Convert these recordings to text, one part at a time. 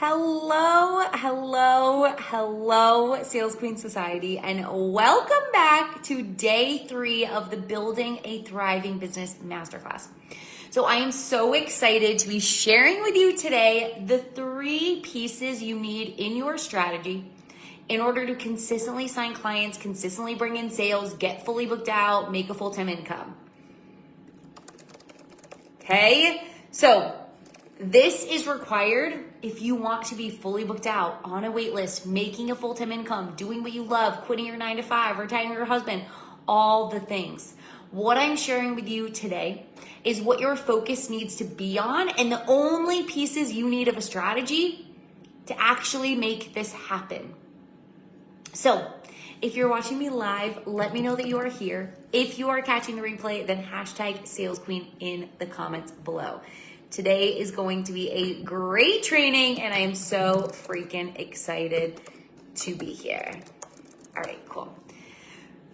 Hello, Sales Queen Society, and welcome back to day 3 of the Building a Thriving Business Masterclass. So I am so excited to be sharing with you today the 3 pieces you need in your strategy in order to consistently sign clients, consistently bring in sales, get fully booked out, make a full-time income. Okay, so this is required if you want to be fully booked out, on a wait list, making a full-time income, doing what you love, quitting your 9 to 5, retiring your husband, all the things. What I'm sharing with you today is what your focus needs to be on and the only pieces you need of a strategy to actually make this happen. So if you're watching me live, let me know that you are here. If you are catching the replay, then hashtag Sales Queen in the comments below. Today is going to be a great training and I am so freaking excited to be here. All right, cool.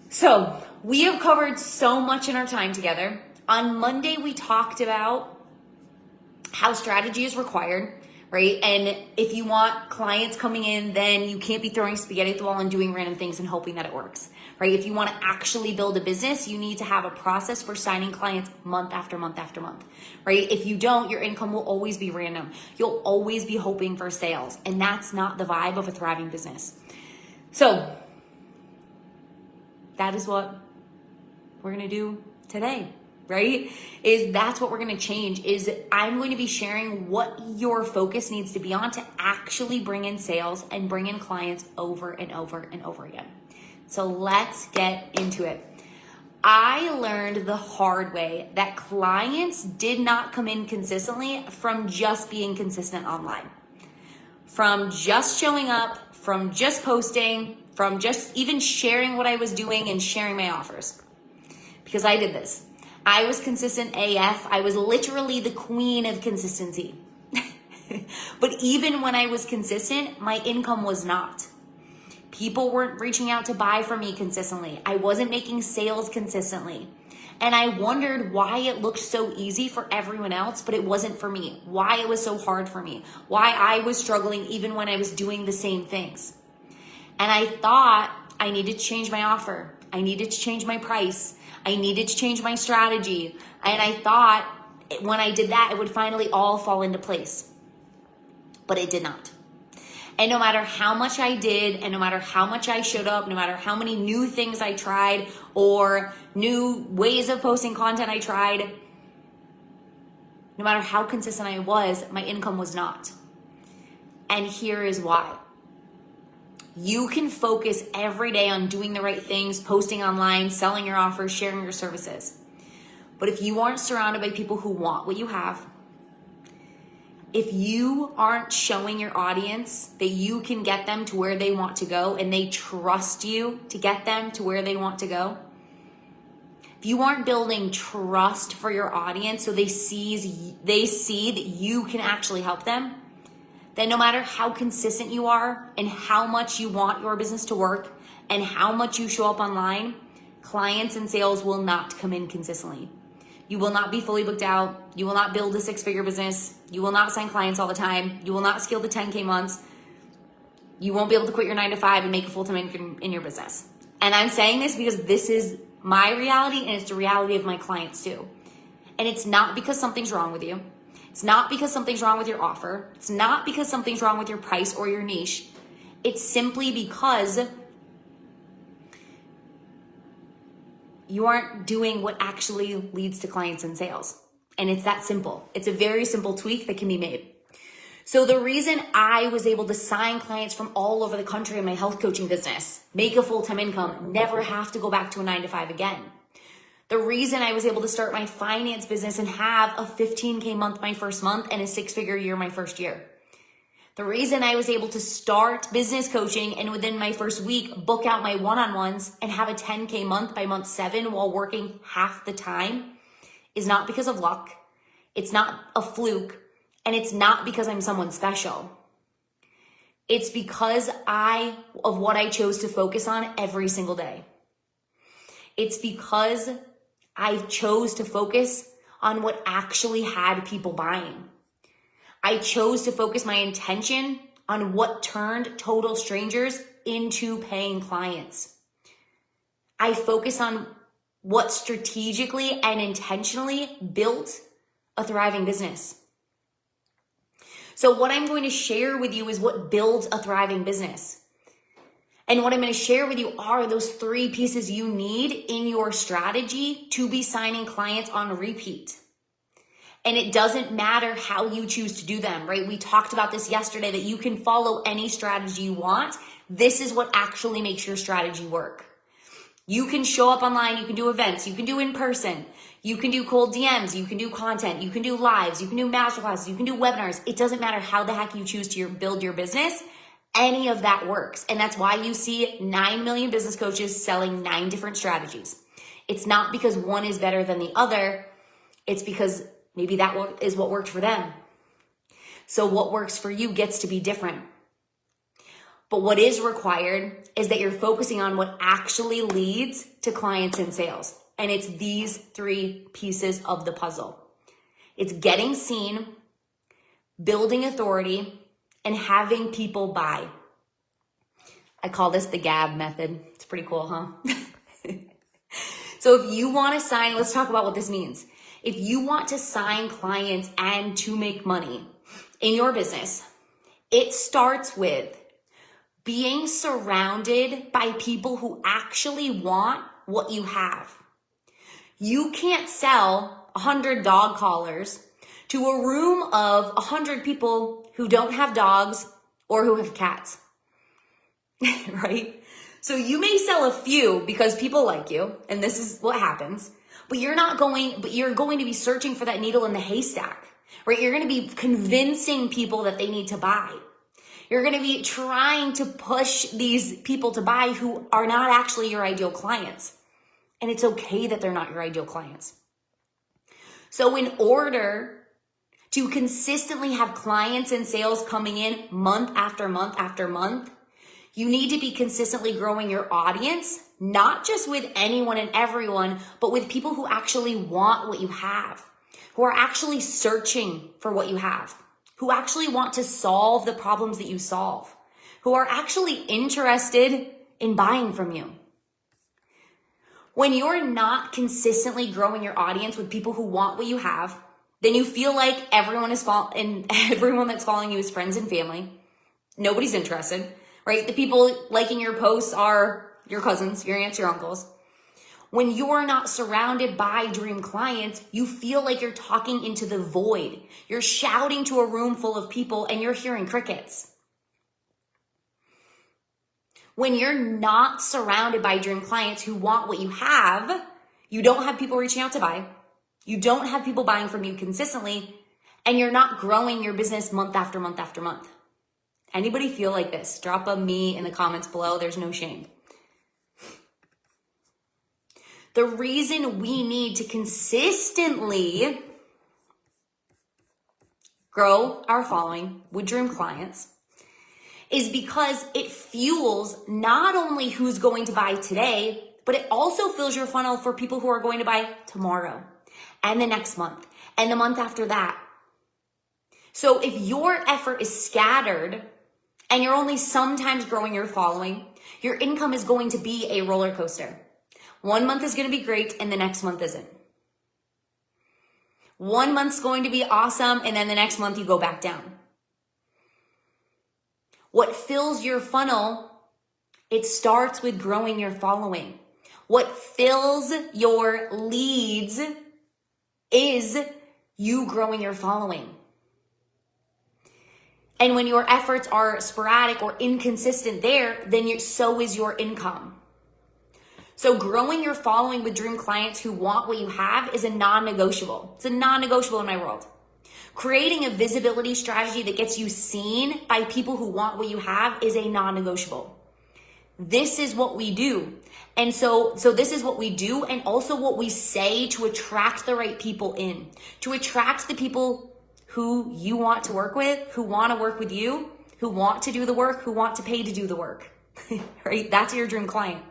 So we have covered so much in our time together. On Monday, we talked about how strategy is required, right? And if you want clients coming in, then you can't be throwing spaghetti at the wall and doing random things and hoping that it works, right? If you want to actually build a business, you need to have a process for signing clients month after month after month, right? If you don't, your income will always be random. You'll always be hoping for sales, and that's not the vibe of a thriving business. So that is what we're going to do today, right? That's what we're going to change. I'm going to be sharing what your focus needs to be on to actually bring in sales and bring in clients over and over and over again. So let's get into it. I learned the hard way that clients did not come in consistently from just being consistent online, from just showing up, from just posting, from just even sharing what I was doing and sharing my offers. Because I did this. I was consistent AF. I was literally the queen of consistency. But even when I was consistent, my income was not. People weren't reaching out to buy from me consistently. I wasn't making sales consistently. And I wondered why it looked so easy for everyone else, but it wasn't for me. Why it was so hard for me. Why I was struggling even when I was doing the same things. And I thought I needed to change my offer. I needed to change my price. I needed to change my strategy. And I thought when I did that, it would finally all fall into place. But it did not. And no matter how much I did, and no matter how much I showed up, no matter how many new things I tried, or new ways of posting content I tried, no matter how consistent I was, my income was not. And here is why. You can focus every day on doing the right things, posting online, selling your offers, sharing your services. But if you aren't surrounded by people who want what you have, if you aren't showing your audience that you can get them to where they want to go and they trust you to get them to where they want to go, if you aren't building trust for your audience so they see that you can actually help them, then no matter how consistent you are and how much you want your business to work and how much you show up online, clients and sales will not come in consistently. You will not be fully booked out. You will not build a 6-figure business. You will not sign clients all the time. You will not scale to 10K months. You won't be able to quit your 9 to 5 and make a full-time income in your business. And I'm saying this because this is my reality and it's the reality of my clients too. And it's not because something's wrong with you. It's not because something's wrong with your offer. It's not because something's wrong with your price or your niche. It's simply because you aren't doing what actually leads to clients and sales. And it's that simple. It's a very simple tweak that can be made. So the reason I was able to sign clients from all over the country in my health coaching business, make a full-time income, never have to go back to a 9 to 5 again. The reason I was able to start my finance business and have a 15K month my first month and a 6-figure year my first year. The reason I was able to start business coaching and within my first week book out my one-on-ones and have a 10K month by month 7 while working half the time is not because of luck. It's not a fluke. And it's not because I'm someone special. It's because of what I chose to focus on every single day. It's because I chose to focus on what actually had people buying. I chose to focus my intention on what turned total strangers into paying clients. I focused on what strategically and intentionally built a thriving business. So what I'm going to share with you is what builds a thriving business. And what I'm going to share with you are those 3 pieces you need in your strategy to be signing clients on repeat. And it doesn't matter how you choose to do them, right? We talked about this yesterday, that you can follow any strategy you want. This is what actually makes your strategy work. You can show up online, you can do events, you can do in person, you can do cold DMs, you can do content, you can do lives, you can do masterclasses, you can do webinars. It doesn't matter how the heck you choose to build your business. Any of that works. And that's why you see 9 million business coaches selling 9 different strategies. It's not because one is better than the other. It's because maybe that is what worked for them. So what works for you gets to be different. But what is required is that you're focusing on what actually leads to clients and sales. And it's these 3 pieces of the puzzle. It's getting seen, building authority, and having people buy. I call this the GAB method. It's pretty cool, huh? So if you want to sign, let's talk about what this means. If you want to sign clients and to make money in your business, it starts with being surrounded by people who actually want what you have. You can't sell 100 dog collars to a room of 100 people who don't have dogs or who have cats, right? So you may sell a few because people like you, and this is what happens, but you're going to be searching for that needle in the haystack, right? You're going to be convincing people that they need to buy. You're going to be trying to push these people to buy who are not actually your ideal clients. And it's okay that they're not your ideal clients. So in order to consistently have clients and sales coming in month after month after month, you need to be consistently growing your audience, not just with anyone and everyone, but with people who actually want what you have, who are actually searching for what you have, who actually want to solve the problems that you solve, who are actually interested in buying from you. When you're not consistently growing your audience with people who want what you have, then you feel like everyone that's following you is friends and family. Nobody's interested, right? The people liking your posts are your cousins, your aunts, your uncles. When you're not surrounded by dream clients, you feel like you're talking into the void. You're shouting to a room full of people and you're hearing crickets. When you're not surrounded by dream clients who want what you have, you don't have people reaching out to buy. You don't have people buying from you consistently, and you're not growing your business month after month after month. Anybody feel like this? Drop a me in the comments below. There's no shame. The reason we need to consistently grow our following with dream clients is because it fuels not only who's going to buy today, but it also fills your funnel for people who are going to buy tomorrow and the next month and the month after that. So if your effort is scattered and you're only sometimes growing your following, your income is going to be a roller coaster. 1 month is going to be great and the next month isn't. 1 month's going to be awesome and then the next month you go back down. What fills your funnel, it starts with growing your following. What fills your leads is you growing your following. And when your efforts are sporadic or inconsistent there, then so is your income. So growing your following with dream clients who want what you have is a non-negotiable. It's a non-negotiable in my world. Creating a visibility strategy that gets you seen by people who want what you have is a non-negotiable. This is what we do. And so this is what we do and also what we say to attract the right people in, to attract the people who you want to work with, who want to work with you, who want to do the work, who want to pay to do the work, right? That's your dream client.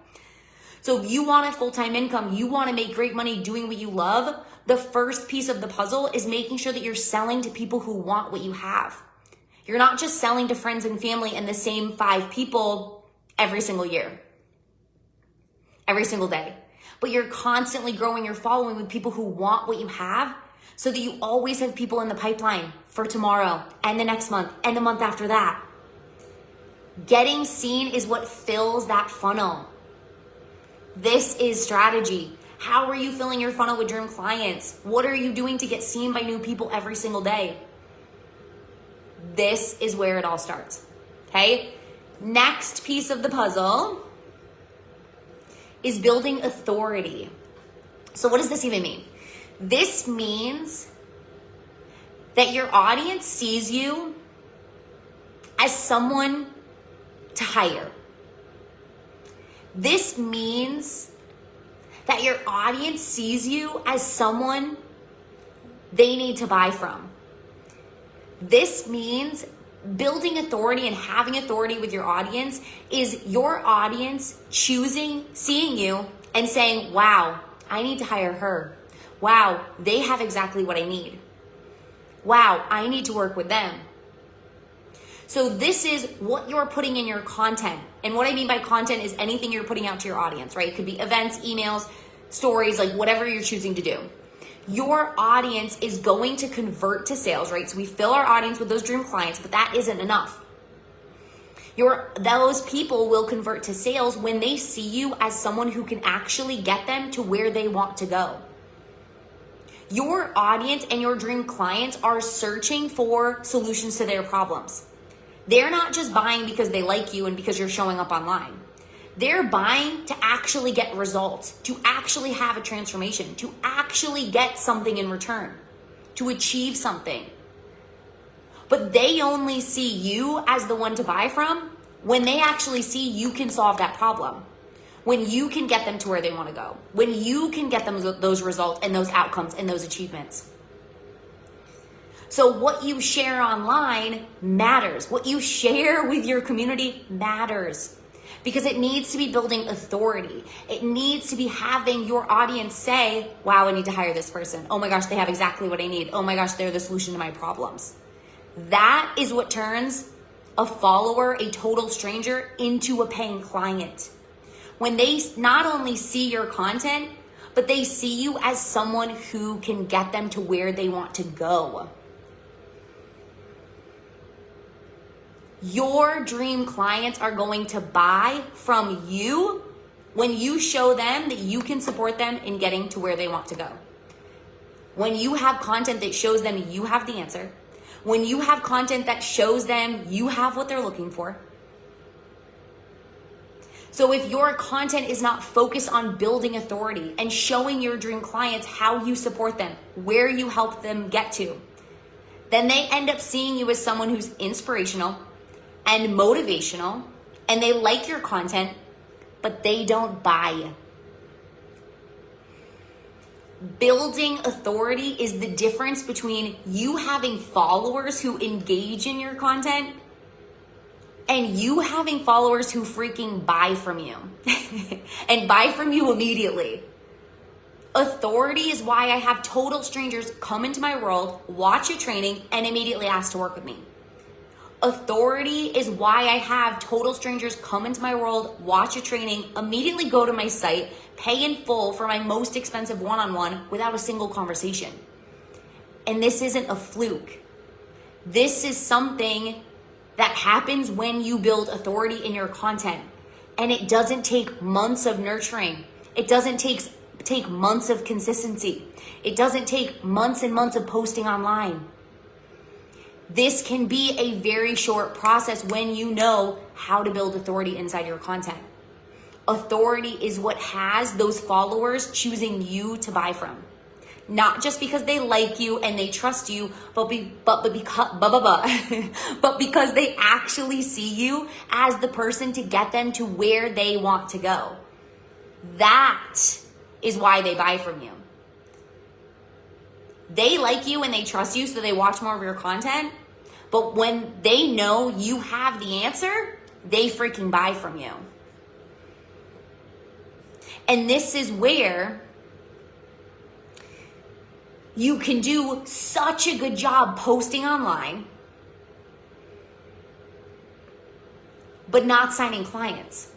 So if you want a full-time income, you want to make great money doing what you love, The first piece of the puzzle is making sure that you're selling to people who want what you have. You're not just selling to friends and family and the same 5 people every single year, every single day, but you're constantly growing your following with people who want what you have, so that you always have people in the pipeline for tomorrow and the next month and the month after that. Getting seen is what fills that funnel. This is strategy. How are you filling your funnel with dream clients? What are you doing to get seen by new people every single day? This is where it all starts, okay? Next piece of the puzzle is building authority. So what does this even mean? This means that your audience sees you as someone to hire. This means that your audience sees you as someone they need to buy from. This means building authority and having authority with your audience is your audience seeing you and saying, wow, I need to hire her. Wow, they have exactly what I need. Wow, I need to work with them. So this is what you're putting in your content. And what I mean by content is anything you're putting out to your audience, right? It could be events, emails, stories, like whatever you're choosing to do. Your audience is going to convert to sales, right? So we fill our audience with those dream clients, but that isn't enough. Those people will convert to sales when they see you as someone who can actually get them to where they want to go. Your audience and your dream clients are searching for solutions to their problems. They're not just buying because they like you and because you're showing up online. They're buying to actually get results, to actually have a transformation, to actually get something in return, to achieve something. But they only see you as the one to buy from when they actually see you can solve that problem, when you can get them to where they want to go, when you can get them those results and those outcomes and those achievements. So what you share online matters. What you share with your community matters. Because it needs to be building authority. It needs to be having your audience say, wow, I need to hire this person. Oh my gosh, they have exactly what I need. Oh my gosh, they're the solution to my problems. That is what turns a follower, a total stranger, into a paying client. When they not only see your content, but they see you as someone who can get them to where they want to go. Your dream clients are going to buy from you when you show them that you can support them in getting to where they want to go. When you have content that shows them you have the answer, when you have content that shows them you have what they're looking for. So if your content is not focused on building authority and showing your dream clients how you support them, where you help them get to, then they end up seeing you as someone who's inspirational and motivational, and they like your content, but they don't buy. Building authority is the difference between you having followers who engage in your content and you having followers who freaking buy from you and buy from you immediately. Authority is why I have total strangers come into my world, watch a training, and immediately ask to work with me. Authority is why I have total strangers come into my world, watch a training, immediately go to my site, pay in full for my most expensive one-on-one without a single conversation. And this isn't a fluke. This is something that happens when you build authority in your content. And it doesn't take months of nurturing. It doesn't take months of consistency. It doesn't take months and months of posting online. This can be a very short process when you know how to build authority inside your content. Authority is what has those followers choosing you to buy from. Not just because they like you and they trust you, but because they actually see you as the person to get them to where they want to go. That is why they buy from you. They like you and they trust you, so they watch more of your content. But when they know you have the answer, they freaking buy from you. And this is where You can do such a good job posting online, but not signing clients.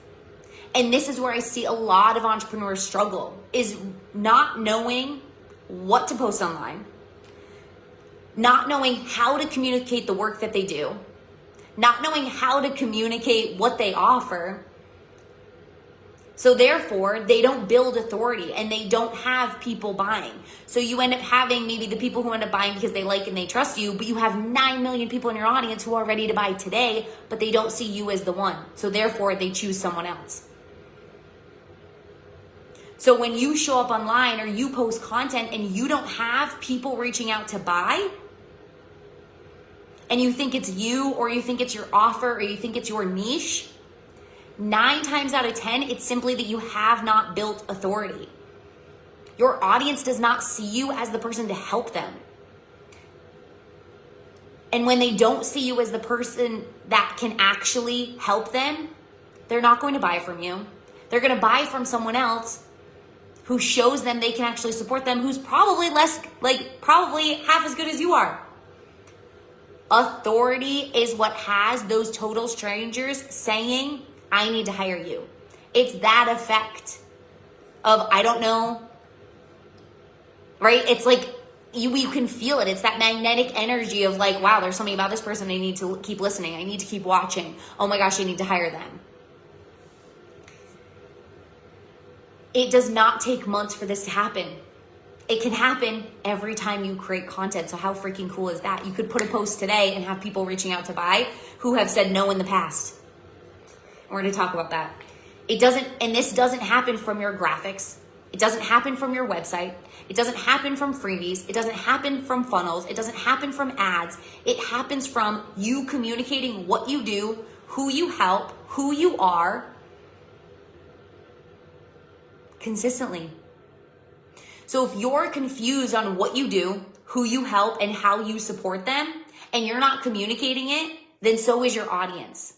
And this is where I see a lot of entrepreneurs struggle, is not knowing what to post online, not knowing how to communicate the work that they do, not knowing how to communicate what they offer. So therefore, they don't build authority and they don't have people buying. So you end up having maybe the people who end up buying because they like and they trust you, but you have 9 million people in your audience who are ready to buy today, but they don't see you as the one. So therefore, they choose someone else. So when you show up online or you post content and you don't have people reaching out to buy, and you think it's you, or you think it's your offer, or you think it's your niche, 9 times out of 10, it's simply that you have not built authority. Your audience does not see you as the person to help them. And when they don't see you as the person that can actually help them, they're not going to buy from you. They're going to buy from someone else who shows them they can actually support them, who's probably probably half as good as you are. Authority is what has those total strangers saying, I need to hire you. It's that effect of, I don't know, right? It's like, you can feel it. It's that magnetic energy of like, wow, there's something about this person. I need to keep listening. I need to keep watching. Oh my gosh, I need to hire them. It does not take months for this to happen. It can happen every time you create content. So how freaking cool is that? You could put a post today and have people reaching out to buy who have said no in the past. We're going to talk about that. This doesn't happen from your graphics. It doesn't happen from your website. It doesn't happen from freebies. It doesn't happen from funnels. It doesn't happen from ads. It happens from you communicating what you do, who you help, who you are, consistently. So if you're confused on what you do, who you help, and how you support them, and you're not communicating it, then so is your audience.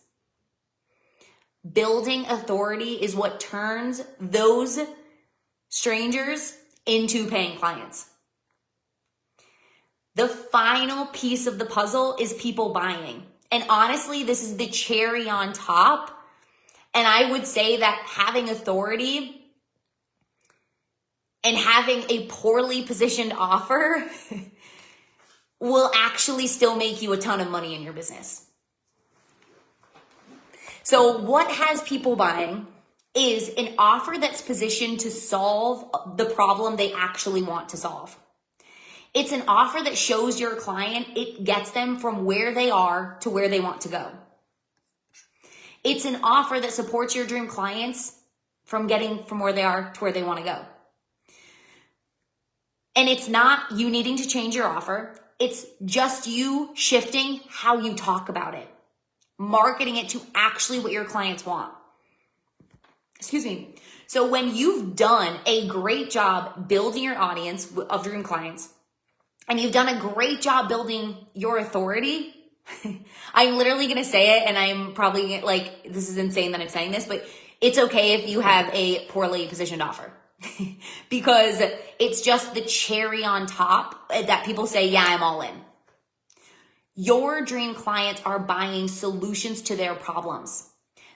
Building authority is what turns those strangers into paying clients. The final piece of the puzzle is people buying. And honestly, this is the cherry on top. And I would say that having authority and having a poorly positioned offer will actually still make you a ton of money in your business. So what has people buying is an offer that's positioned to solve the problem they actually want to solve. It's an offer that shows your client it gets them from where they are to where they want to go. It's an offer that supports your dream clients from getting from where they are to where they want to go. And it's not you needing to change your offer. It's just you shifting how you talk about it, marketing it to actually what your clients want. Excuse me. So when you've done a great job building your audience of dream clients, and you've done a great job building your authority, I'm literally going to say it, and I'm probably like, this is insane that I'm saying this, but it's okay if you have a poorly positioned offer. Because it's just the cherry on top that people say, yeah, I'm all in. Your dream clients are buying solutions to their problems.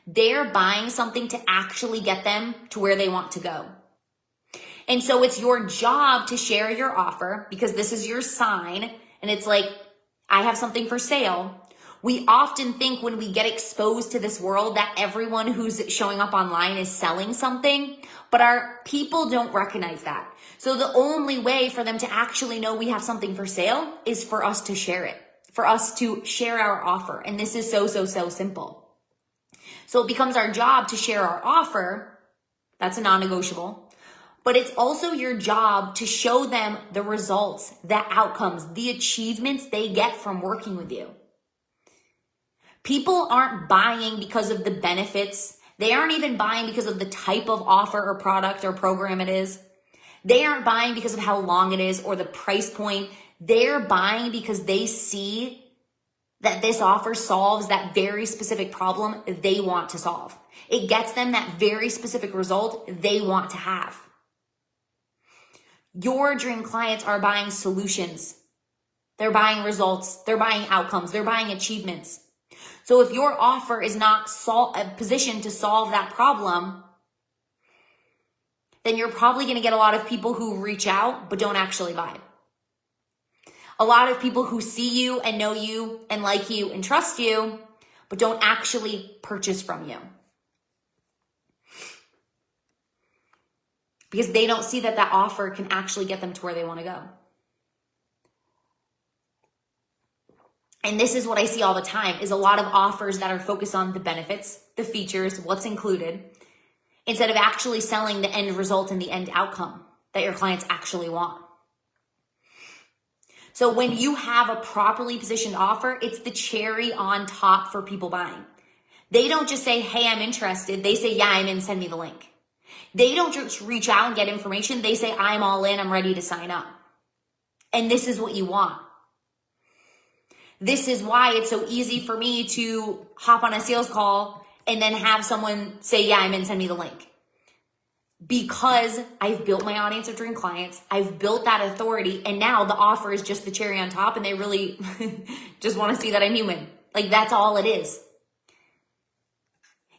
They're buying something to actually get them to where they want to go. And so it's your job to share your offer, because this is your sign. And it's like, I have something for sale. We often think when we get exposed to this world that everyone who's showing up online is selling something, but our people don't recognize that. So the only way for them to actually know we have something for sale is for us to share it, for us to share our offer. And this is so simple. So it becomes our job to share our offer. That's a non-negotiable. But it's also your job to show them the results, the outcomes, the achievements they get from working with you. People aren't buying because of the benefits. They aren't even buying because of the type of offer or product or program it is. They aren't buying because of how long it is or the price point. They're buying because they see that this offer solves that very specific problem they want to solve. It gets them that very specific result they want to have. Your dream clients are buying solutions. They're buying results. They're buying outcomes. They're buying achievements. So if your offer is not positioned to solve that problem, then you're probably going to get a lot of people who reach out but don't actually buy. A lot of people who see you and know you and like you and trust you, but don't actually purchase from you. Because they don't see that that offer can actually get them to where they want to go. And this is what I see all the time, is a lot of offers that are focused on the benefits, the features, what's included, instead of actually selling the end result and the end outcome that your clients actually want. So when you have a properly positioned offer, it's the cherry on top for people buying. They don't just say, hey, I'm interested. They say, yeah, I'm in, send me the link. They don't just reach out and get information. They say, I'm all in, I'm ready to sign up. And this is what you want. This is why it's so easy for me to hop on a sales call and then have someone say, yeah, I'm in, send me the link. Because I've built my audience of dream clients, I've built that authority, and now the offer is just the cherry on top, and they really just want to see that I'm human. Like, that's all it is.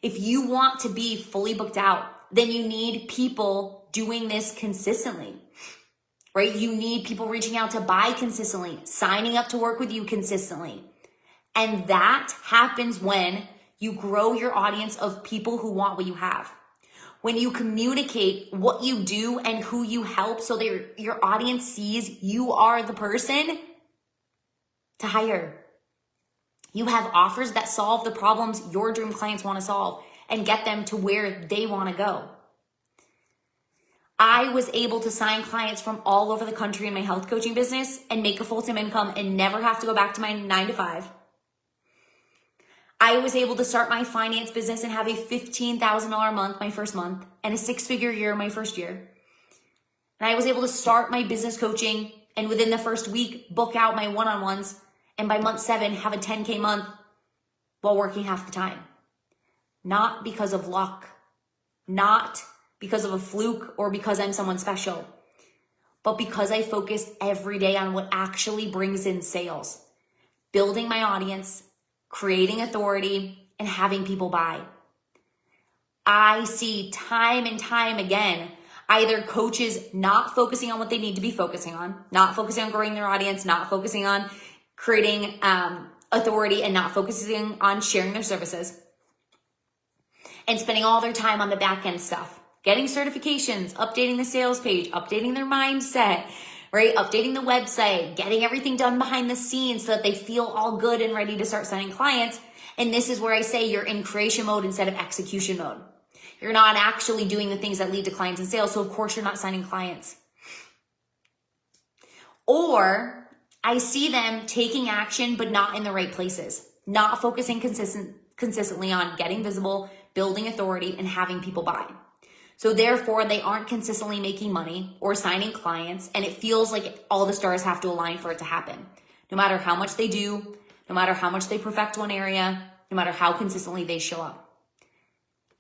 If you want to be fully booked out, then you need people doing this consistently, right? You need people reaching out to buy consistently, signing up to work with you consistently. And that happens when you grow your audience of people who want what you have. When you communicate what you do and who you help so that your audience sees you are the person to hire. You have offers that solve the problems your dream clients want to solve and get them to where they want to go. I was able to sign clients from all over the country in my health coaching business and make a full-time income and never have to go back to my 9-to-5. I was able to start my finance business and have a $15,000 a month my first month and a 6-figure year my first year. And I was able to start my business coaching and within the first week book out my one-on-ones, and by month 7 have a 10K month while working half the time. Not because of luck, not because of a fluke or because I'm someone special, but because I focused every day on what actually brings in sales, building my audience, creating authority, and having people buy. I see time and time again, either coaches not focusing on what they need to be focusing on, not focusing on growing their audience, not focusing on creating authority, and not focusing on sharing their services, and spending all their time on the back end stuff, getting certifications, updating the sales page, updating their mindset, right? Updating the website, getting everything done behind the scenes so that they feel all good and ready to start signing clients. And this is where I say you're in creation mode instead of execution mode. You're not actually doing the things that lead to clients and sales. So of course you're not signing clients. Or I see them taking action, but not in the right places, not focusing consistently on getting visible, building authority, and having people buy. So therefore, they aren't consistently making money or signing clients, and it feels like all the stars have to align for it to happen. No matter how much they do, no matter how much they perfect one area, no matter how consistently they show up.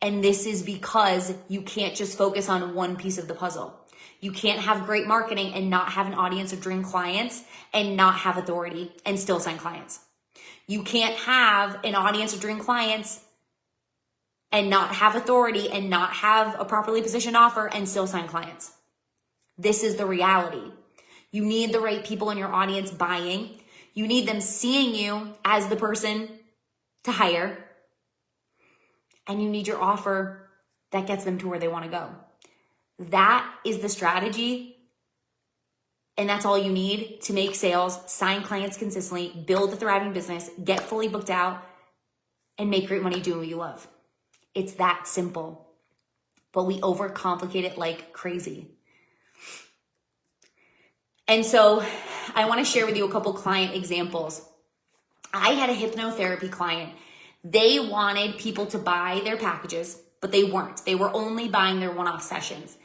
And this is because you can't just focus on one piece of the puzzle. You can't have great marketing and not have an audience of dream clients and not have authority and still sign clients. You can't have an audience of dream clients and not have authority and not have a properly positioned offer and still sign clients. This is the reality. You need the right people in your audience buying. You need them seeing you as the person to hire. And you need your offer that gets them to where they want to go. That is the strategy. And that's all you need to make sales, sign clients consistently, build a thriving business, get fully booked out, and make great money doing what you love. It's that simple, but we overcomplicate it like crazy. And so I want to share with you a couple client examples. I had a hypnotherapy client. They wanted people to buy their packages, but they weren't. They were only buying their one-off sessions.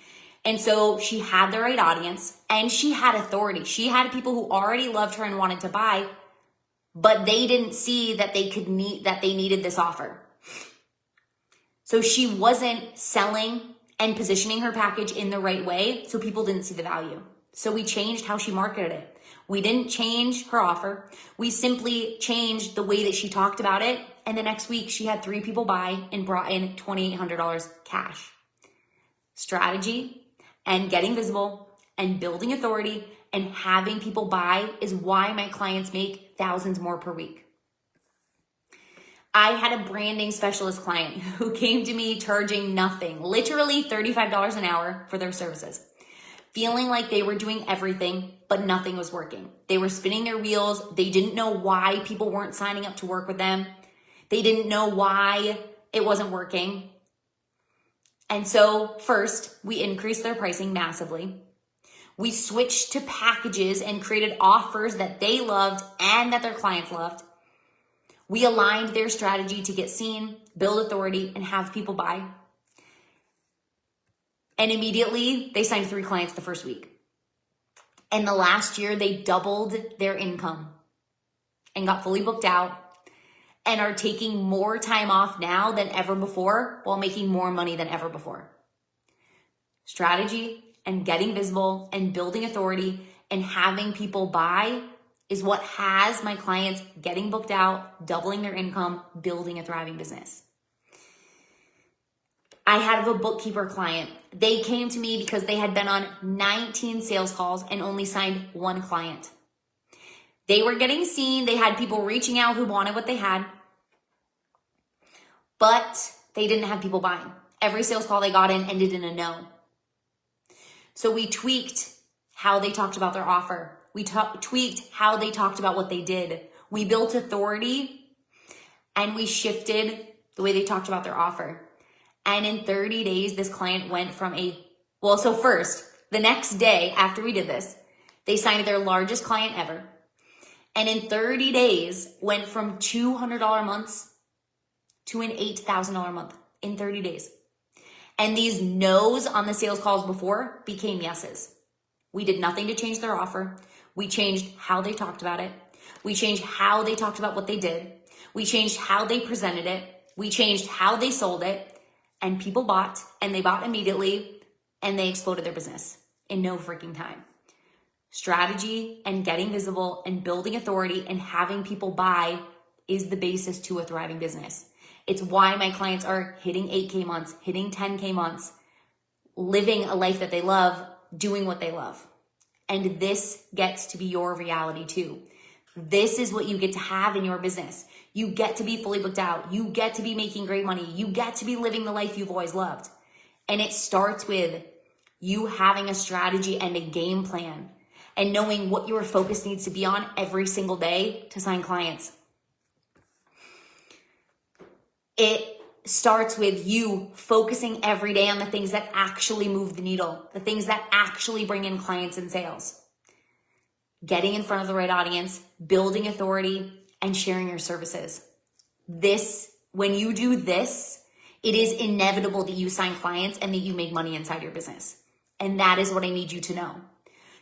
And so she had the right audience and she had authority. She had people who already loved her and wanted to buy, but they didn't see that they needed this offer. So she wasn't selling and positioning her package in the right way, so people didn't see the value. So we changed how she marketed it. We didn't change her offer. We simply changed the way that she talked about it. And the next week she had 3 people buy and brought in $2,800 cash. Strategy and getting visible and building authority and having people buy is why my clients make thousands more per week. I had a branding specialist client who came to me charging nothing, literally $35 an hour for their services, feeling like they were doing everything, but nothing was working. They were spinning their wheels. They didn't know why people weren't signing up to work with them. They didn't know why it wasn't working. And so first, we increased their pricing massively. We switched to packages and created offers that they loved and that their clients loved. We aligned their strategy to get seen, build authority, and have people buy. And immediately, they signed 3 clients the first week. And the last year, they doubled their income and got fully booked out and are taking more time off now than ever before while making more money than ever before. Strategy and getting visible and building authority and having people buy is what has my clients getting booked out, doubling their income, building a thriving business. I had a bookkeeper client. They came to me because they had been on 19 sales calls and only signed 1 client. They were getting seen. They had people reaching out who wanted what they had, but they didn't have people buying. Every sales call they got in ended in a no. So we tweaked how they talked about their offer. We tweaked how they talked about what they did. We built authority and we shifted the way they talked about their offer. And in 30 days, this client went from first, the next day after we did this, they signed their largest client ever. And in 30 days, went from $200 months to an $8,000 month in 30 days. And these no's on the sales calls before became yeses. We did nothing to change their offer. We changed how they talked about it. We changed how they talked about what they did. We changed how they presented it. We changed how they sold it. And people bought, and they bought immediately, and they exploded their business in no freaking time. Strategy and getting visible and building authority and having people buy is the basis to a thriving business. It's why my clients are hitting 8K months, hitting 10K months, living a life that they love, doing what they love. And this gets to be your reality too. This is what you get to have in your business. You get to be fully booked out. You get to be making great money. You get to be living the life you've always loved. And it starts with you having a strategy and a game plan and knowing what your focus needs to be on every single day to sign clients. It starts with you focusing every day on the things that actually move the needle, the things that actually bring in clients and sales. Getting in front of the right audience, building authority, and sharing your services. When you do this, it is inevitable that you sign clients and that you make money inside your business. And that is what I need you to know.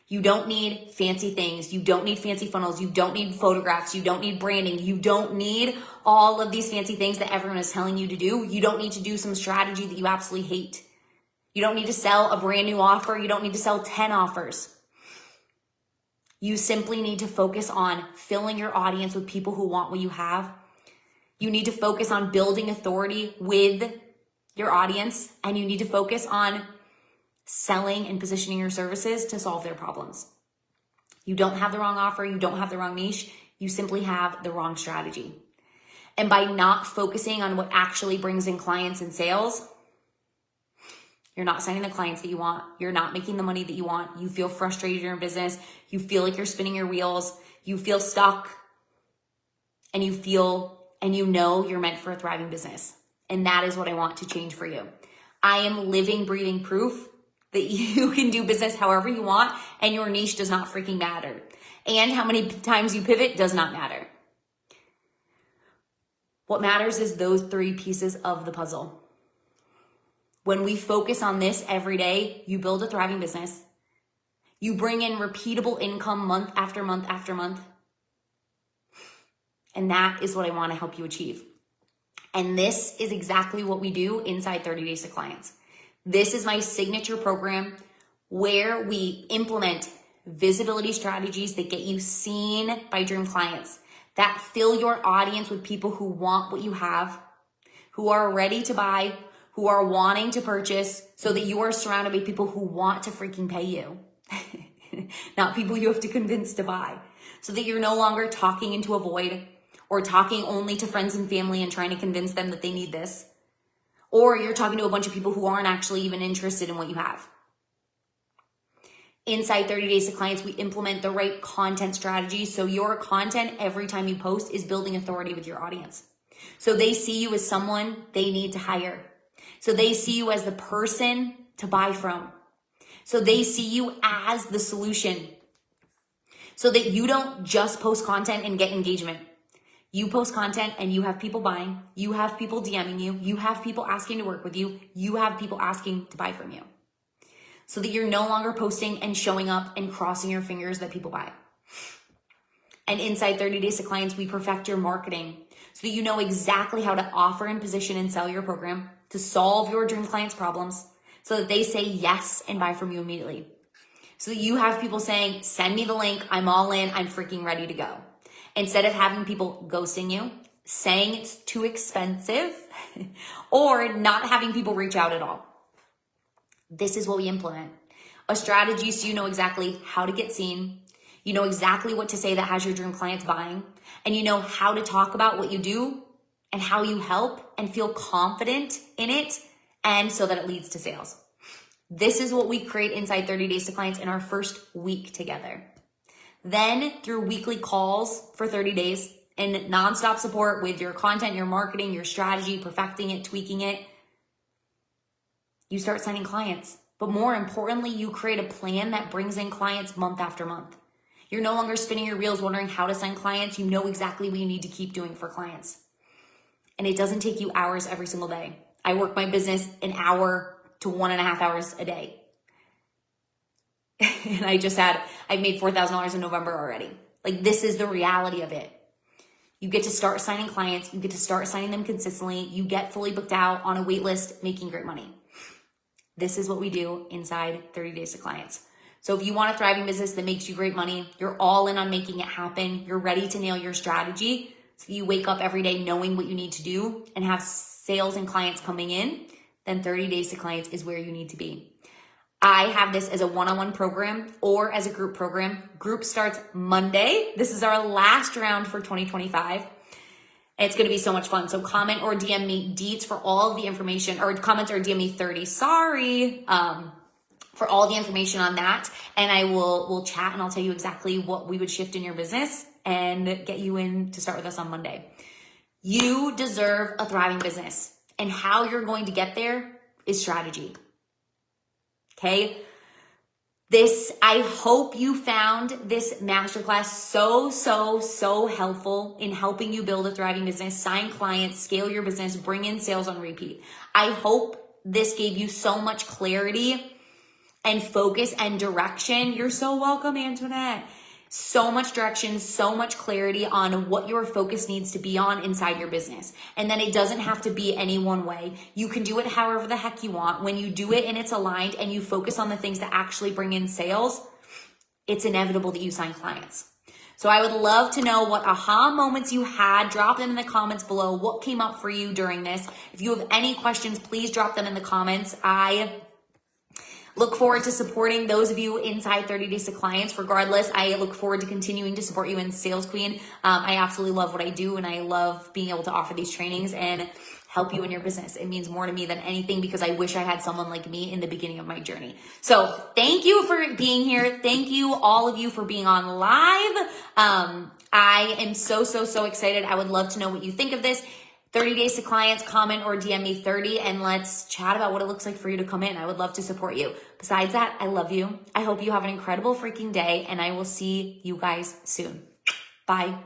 You don't need fancy things. You don't need fancy funnels. You don't need photographs. You don't need branding. You don't need all of these fancy things that everyone is telling you to do. You don't need to do some strategy that you absolutely hate. You don't need to sell a brand new offer. You don't need to sell 10 offers. You simply need to focus on filling your audience with people who want what you have. You need to focus on building authority with your audience, and you need to focus on selling and positioning your services to solve their problems. You don't have the wrong offer. You don't have the wrong niche. You simply have the wrong strategy. And by not focusing on what actually brings in clients and sales, you're not signing the clients that you want. You're not making the money that you want. You feel frustrated in your business. You feel like you're spinning your wheels. You feel stuck. And you know you're meant for a thriving business. And that is what I want to change for you. I am living, breathing proof that you can do business however you want and your niche does not freaking matter. And how many times you pivot does not matter. What matters is those 3 pieces of the puzzle. When we focus on this every day, you build a thriving business. You bring in repeatable income month after month after month. And that is what I want to help you achieve. And this is exactly what we do inside 30 Days to Clients. This is my signature program where we implement visibility strategies that get you seen by dream clients, that fill your audience with people who want what you have, who are ready to buy, who are wanting to purchase, so that you are surrounded by people who want to freaking pay you, not people you have to convince to buy, so that you're no longer talking into a void or talking only to friends and family and trying to convince them that they need this, or you're talking to a bunch of people who aren't actually even interested in what you have. Inside 30 Days to Clients, we implement the right content strategy. So your content every time you post is building authority with your audience. So they see you as someone they need to hire. So they see you as the person to buy from. So they see you as the solution. So that you don't just post content and get engagement. You post content and you have people buying. You have people DMing you. You have people asking to work with you. You have people asking to buy from you. So that you're no longer posting and showing up and crossing your fingers that people buy. And inside 30 Days to Clients, we perfect your marketing so that you know exactly how to offer and position and sell your program to solve your dream clients' problems so that they say yes and buy from you immediately. So that you have people saying, send me the link, I'm all in, I'm freaking ready to go. Instead of having people ghosting you, saying it's too expensive, or not having people reach out at all. This is what we implement. A strategy so you know exactly how to get seen, you know exactly what to say that has your dream clients buying, and you know how to talk about what you do and how you help and feel confident in it, and so that it leads to sales. This is what we create inside 30 Days to Clients in our first week together. Then through weekly calls for 30 days and nonstop support with your content, your marketing, your strategy, perfecting it, tweaking it, you start signing clients. But more importantly, you create a plan that brings in clients month after month. You're no longer spinning your wheels wondering how to sign clients. You know exactly what you need to keep doing for clients. And it doesn't take you hours every single day. I work my business an hour to 1.5 hours a day. And I've made $4,000 in November already. Like, this is the reality of it. You get to start signing clients. You get to start signing them consistently. You get fully booked out on a wait list, making great money. This is what we do inside 30 Days to Clients. So if you want a thriving business that makes you great money, you're all in on making it happen, you're ready to nail your strategy, so you wake up every day knowing what you need to do and have sales and clients coming in, then 30 Days to Clients is where you need to be. I have this as a one-on-one program or as a group program. Group starts Monday. This is our last round for 2025. It's going to be so much fun. So comment or DM me deets for all of the information, or comment or DM me 30, for all the information on that. And we'll chat and I'll tell you exactly what we would shift in your business and get you in to start with us on Monday. You deserve a thriving business, and how you're going to get there is strategy. Okay? I hope you found this masterclass so helpful in helping you build a thriving business, sign clients, scale your business, bring in sales on repeat. I hope this gave you so much clarity and focus and direction. You're so welcome, Antoinette. So much direction, so much clarity on what your focus needs to be on inside your business. And then it doesn't have to be any one way. You can do it however the heck you want. When you do it and it's aligned and you focus on the things that actually bring in sales, it's inevitable that you sign clients. So I would love to know what aha moments you had. Drop them in the comments below. What came up for you during this? If you have any questions, please drop them in the comments. I look forward to supporting those of you inside 30 Days to Clients. Regardless, I look forward to continuing to support you in Sales Queen. I absolutely love what I do, and I love being able to offer these trainings and help you in your business. It means more to me than anything, because I wish I had someone like me in the beginning of my journey. So thank you for being here. Thank you, all of you, for being on live. I am so excited. I would love to know what you think of this. 30 Days to Clients, comment or DM me 30, and let's chat about what it looks like for you to come in. I would love to support you. Besides that, I love you. I hope you have an incredible freaking day, and I will see you guys soon. Bye.